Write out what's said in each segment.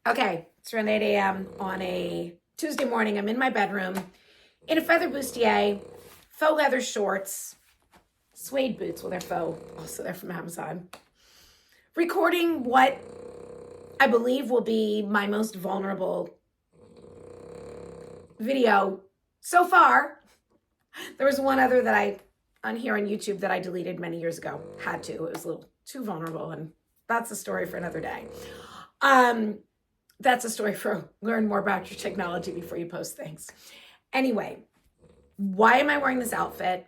Okay, it's around 8 a.m. on a Tuesday morning. I'm in my bedroom in a feather bustier, faux leather shorts, suede boots. Well, they're faux. Also, they're from Amazon. Recording what I believe will be my most vulnerable video so far. There was one other that on here on YouTube that I deleted many years ago. Had to. It was a little too vulnerable, and that's a story for another day. That's a story for learn more about your technology before you post things. Anyway, why am I wearing this outfit?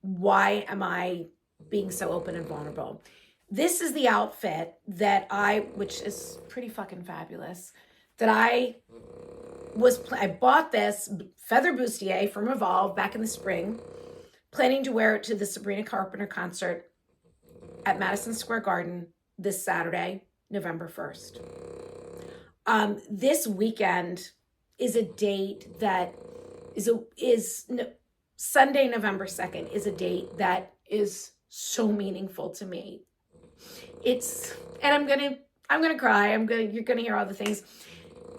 Why am I being so open and vulnerable? This is the outfit that which is pretty fucking fabulous, that I bought this feather bustier from Revolve back in the spring, planning to wear it to the Sabrina Carpenter concert at Madison Square Garden this Saturday, November 1st. This weekend is a date that Sunday, November 2nd is a date that is so meaningful to me. And I'm gonna cry. You're gonna hear all the things.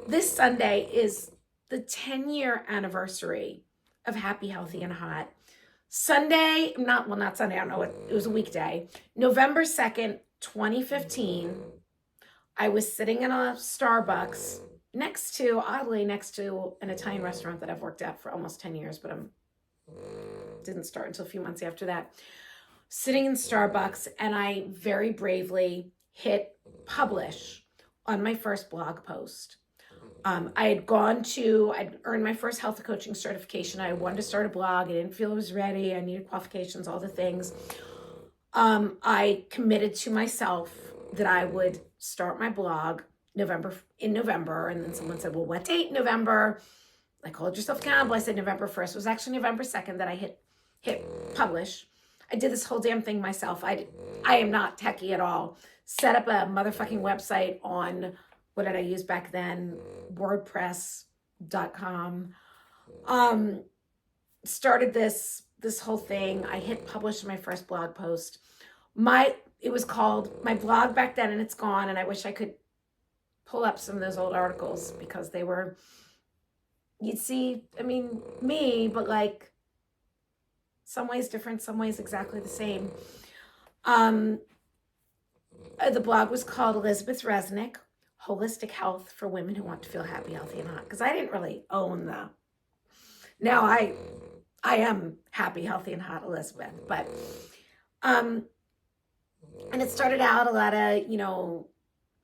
This Sunday is the 10-year anniversary of Happy, Healthy, and Hot. Sunday, not Sunday, I don't know, it was a weekday. November 2nd, 2015, I was sitting in a Starbucks next to an Italian restaurant that I've worked at for almost 10 years, but didn't start until a few months after that. Sitting in Starbucks, and I very bravely hit publish on my first blog post. I'd earned my first health coaching certification. I wanted to start a blog. I didn't feel I was ready. I needed qualifications, all the things. I committed to myself that I would start my blog in November. And then someone said, well, what date? November. Like, hold yourself accountable. I said November 1st. It was actually November 2nd that I hit publish. I did this whole damn thing myself. I am not techie at all. Set up a motherfucking website on, what did I use back then? WordPress.com. Started this whole thing. I hit publish my first blog post. It was called My Blog back then, and it's gone. And I wish I could pull up some of those old articles because they were, you'd see, me, but like some ways different, some ways exactly the same. The blog was called Elizabeth Resnick, Holistic Health for Women Who Want to Feel Happy, Healthy, and Hot. Because I didn't really own now I am happy, healthy, and hot Elizabeth. But, and it started out a lot of,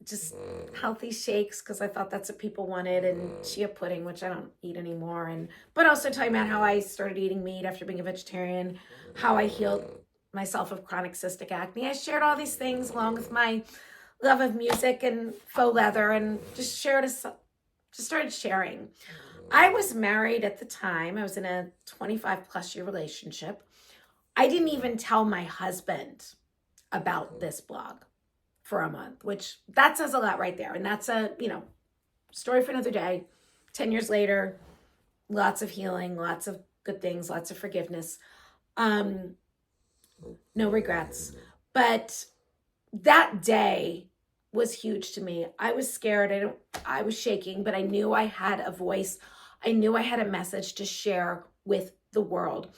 just healthy shakes, because I thought that's what people wanted, and chia pudding, which I don't eat anymore. But also talking about how I started eating meat after being a vegetarian, how I healed myself of chronic cystic acne. I shared all these things along with my love of music and faux leather, and just started sharing. I was married at the time. I was in a 25 plus year relationship. I didn't even tell my husband about this blog for a month, which that says a lot right there. And that's a, story for another day. 10 years later, lots of healing, lots of good things, lots of forgiveness. No regrets. But that day was huge to me. I was scared. I was shaking, but I knew I had a voice. I knew I had a message to share with the world.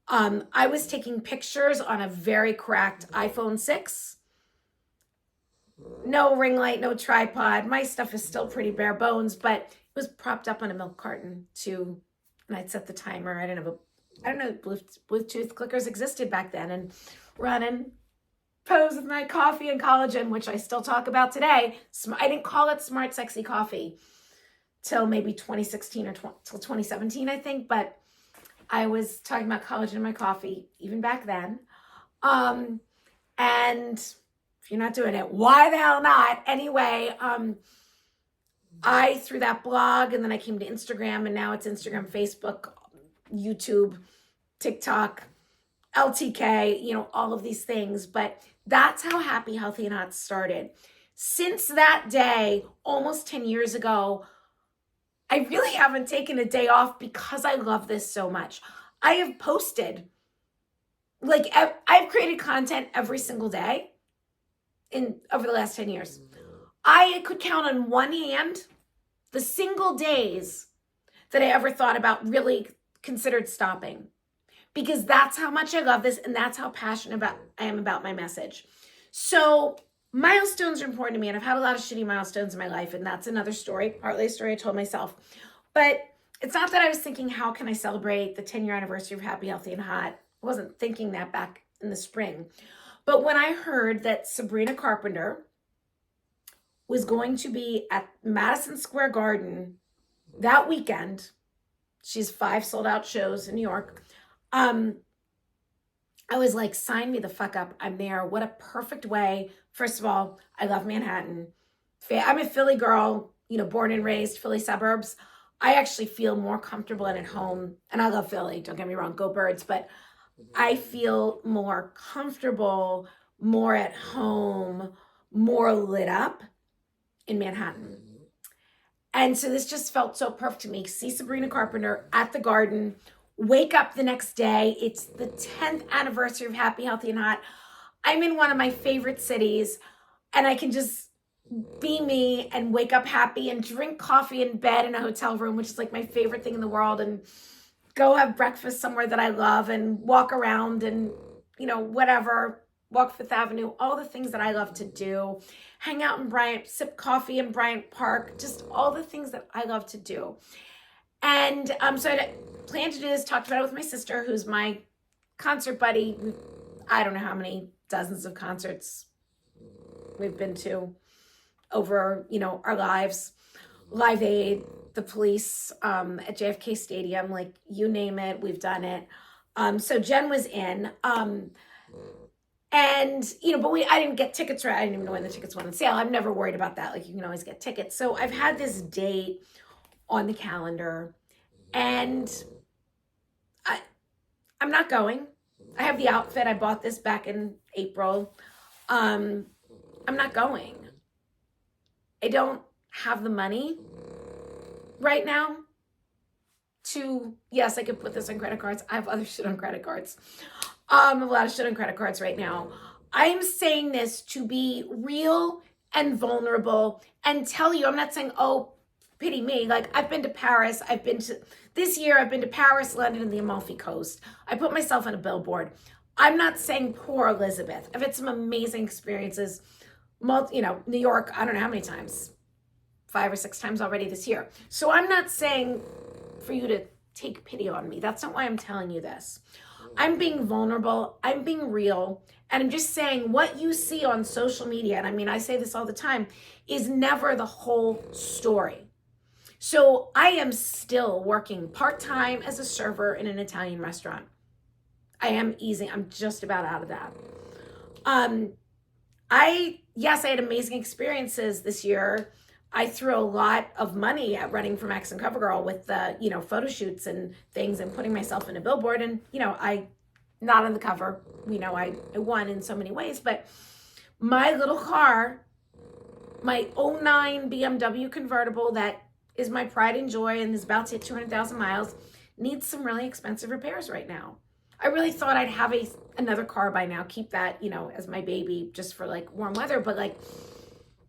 I was taking pictures on a very cracked iPhone 6. No ring light, no tripod. My stuff is still pretty bare bones, but it was propped up on a milk carton too. And I'd set the timer. I don't know, Bluetooth clickers existed back then, and running pose with my coffee and collagen, which I still talk about today. I didn't call it Smart Sexy Coffee till maybe 2016 or till 2017, I think. But I was talking about collagen in my coffee even back then. And if you're not doing it, why the hell not? Anyway, I through that blog, and then I came to Instagram, and now it's Instagram, Facebook, YouTube, TikTok, LTK, all of these things. But that's how Happy, Healthy, and Hot started. Since that day, almost 10 years ago, I really haven't taken a day off because I love this so much. I have posted, I've created content every single day over the last 10 years. I could count on one hand the single days that I ever thought about, really considered stopping, because that's how much I love this and that's how passionate I am about my message. So milestones are important to me, and I've had a lot of shitty milestones in my life, and that's another story, partly a story I told myself. But it's not that I was thinking, how can I celebrate the 10-year anniversary of Happy, Healthy, and Hot? I wasn't thinking that back in the spring. But when I heard that Sabrina Carpenter was going to be at Madison Square Garden that weekend, she's 5 sold out shows in New York, I was like, sign me the fuck up. I'm there. What a perfect way. First of all, I love Manhattan. I'm a Philly girl, born and raised Philly suburbs. I actually feel more comfortable and at home. And I love Philly, don't get me wrong, go Birds. But I feel more comfortable, more at home, more lit up in Manhattan. And so this just felt so perfect to me. See Sabrina Carpenter at the Garden, wake up the next day. It's the 10th anniversary of Happy, Healthy, and Hot. I'm in one of my favorite cities, and I can just be me and wake up happy and drink coffee in bed in a hotel room, which is like my favorite thing in the world, and go have breakfast somewhere that I love and walk around and, whatever, walk Fifth Avenue, all the things that I love to do, hang out in Bryant, sip coffee in Bryant Park, just all the things that I love to do. And so I planned to do this, talked about it with my sister, who's my concert buddy. I don't know how many dozens of concerts we've been to over, our lives. Live Aid, the Police, at JFK Stadium, like you name it, we've done it. So Jen was in, and but I didn't get tickets right. I didn't even know when the tickets went on sale. I'm never worried about that. Like, you can always get tickets. So I've had this date on the calendar, and I'm not going. I have the outfit. I bought this back in April. I'm not going. I don't have the money right now to, yes, I could put this on credit cards. I have other shit on credit cards. I have a lot of shit on credit cards right now. I'm saying this to be real and vulnerable and tell you, I'm not saying, oh, pity me. Like, I've been to Paris. This year I've been to Paris, London, and the Amalfi Coast. I put myself on a billboard. I'm not saying poor Elizabeth. I've had some amazing experiences. New York, I don't know how many times, 5 or 6 times already this year. So I'm not saying for you to take pity on me. That's not why I'm telling you this. I'm being vulnerable. I'm being real. And I'm just saying what you see on social media, and I say this all the time, is never the whole story. So I am still working part-time as a server in an Italian restaurant. I'm just about out of that. I had amazing experiences this year. I threw a lot of money at running for Max and CoverGirl with the, photo shoots and things and putting myself in a billboard. And, I, not on the cover, I won in so many ways. But my little car, my '09 BMW convertible that is my pride and joy and is about to hit 200,000 miles, needs some really expensive repairs right now. I really thought I'd have another car by now, keep that, as my baby just for like warm weather. But like,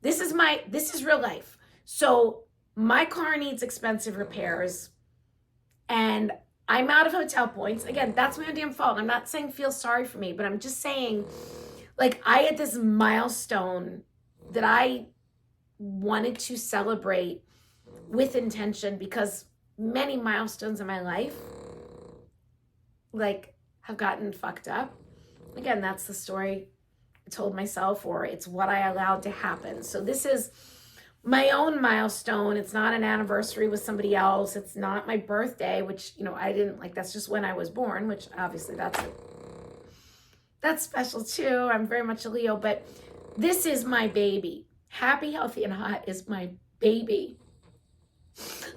this is real life. So my car needs expensive repairs and I'm out of hotel points. Again, that's my own damn fault. I'm not saying feel sorry for me, but I'm just saying, like, I had this milestone that I wanted to celebrate with intention, because many milestones in my life, like, have gotten fucked up. Again, that's the story I told myself, or it's what I allowed to happen. So this is my own milestone. It's not an anniversary with somebody else. It's not my birthday, which, I didn't like. That's just when I was born, which obviously that's special too. I'm very much a Leo, but this is my baby. Happy, Healthy, and Hot is my baby.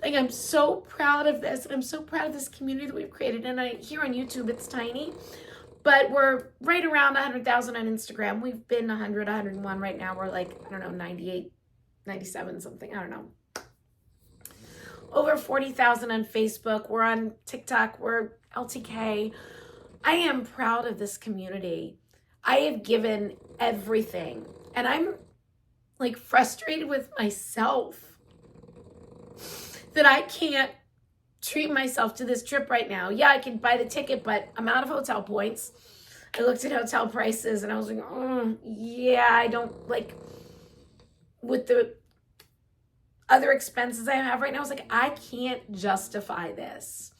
Like, I'm so proud of this, and I'm so proud of this community that we've created. And here on YouTube, it's tiny, but we're right around 100,000 on Instagram. We've been 100, 101 right now. We're like, 98, 97 something. I don't know. Over 40,000 on Facebook. We're on TikTok. We're LTK. I am proud of this community. I have given everything, and like frustrated with myself that I can't treat myself to this trip right now. Yeah, I can buy the ticket, but I'm out of hotel points. I looked at hotel prices and I was like, yeah, I don't like, with the other expenses I have right now, I was like, I can't justify this.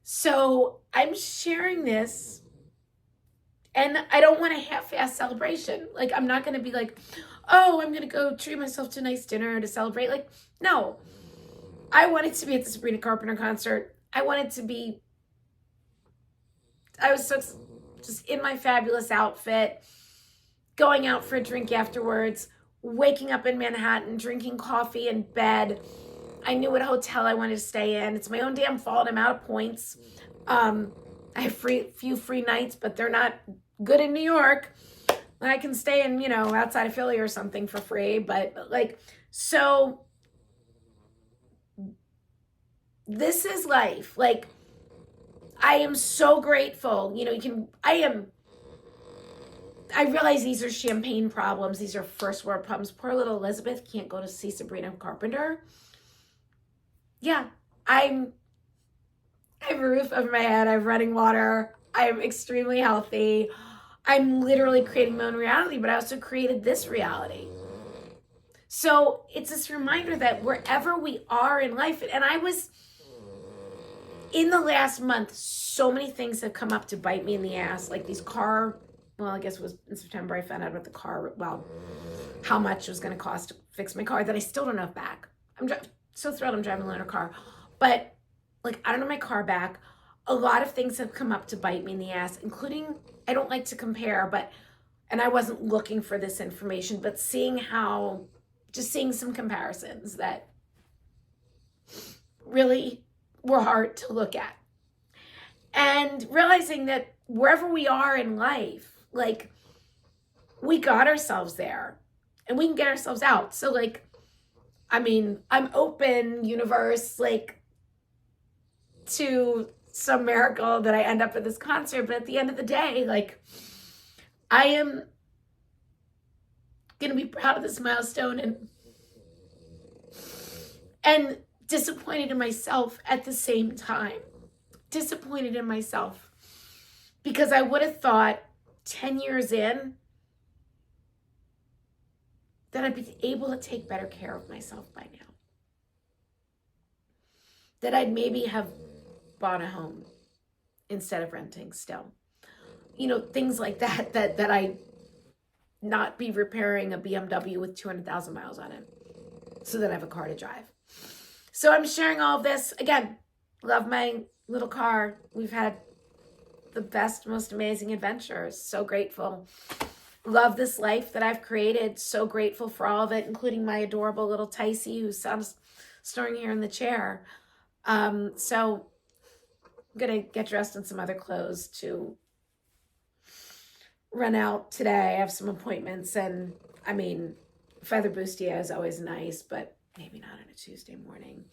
So I'm sharing this, and I don't want a half-ass celebration. Like, I'm not going to be like, oh, I'm going to go treat myself to a nice dinner to celebrate. Like, no. I wanted to be at the Sabrina Carpenter concert. I was so just in my fabulous outfit, going out for a drink afterwards, waking up in Manhattan, drinking coffee in bed. I knew what hotel I wanted to stay in. It's my own damn fault. I'm out of points. I have few free nights, but they're not good in New York. I can stay in, outside of Philly or something for free. But like, so this is life. Like, I am so grateful. I realize these are champagne problems. These are first world problems. Poor little Elizabeth can't go to see Sabrina Carpenter. Yeah, I have a roof over my head. I have running water. I'm extremely healthy. I'm literally creating my own reality, but I also created this reality. So it's this reminder that wherever we are in life, and I was, in the last month, so many things have come up to bite me in the ass, like these I guess it was in September I found out about the car, how much it was going to cost to fix my car that I still don't have back. I'm so thrilled I'm driving a loaner car. But, like, I don't know my car back. A lot of things have come up to bite me in the ass, including, I don't like to compare, and I wasn't looking for this information, but seeing some comparisons that really were hard to look at. And realizing that wherever we are in life, like, we got ourselves there and we can get ourselves out. So, like, I'm open, universe, like, to some miracle that I end up at this concert. But at the end of the day, like, I am going to be proud of this milestone and disappointed in myself at the same time. Disappointed in myself because I would have thought 10 years in that I'd be able to take better care of myself by now. That I'd maybe have bought a home instead of renting still. Things like that I'd not be repairing a BMW with 200,000 miles on it so that I have a car to drive. So I'm sharing all of this. Again, love my little car. We've had the best, most amazing adventures. So grateful. Love this life that I've created. So grateful for all of it, including my adorable little Ticey who's snoring here in the chair. So I'm going to get dressed in some other clothes to run out today. I have some appointments, and feather bustier is always nice, but maybe not on a Tuesday morning.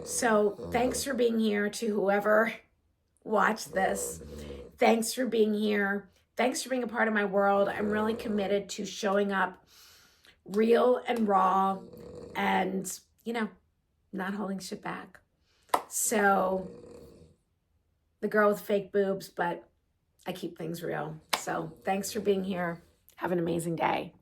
So thanks for being here to whoever watched this. Thanks for being here. Thanks for being a part of my world. I'm really committed to showing up real and raw and, not holding shit back. So the girl with fake boobs, but I keep things real. So thanks for being here. Have an amazing day.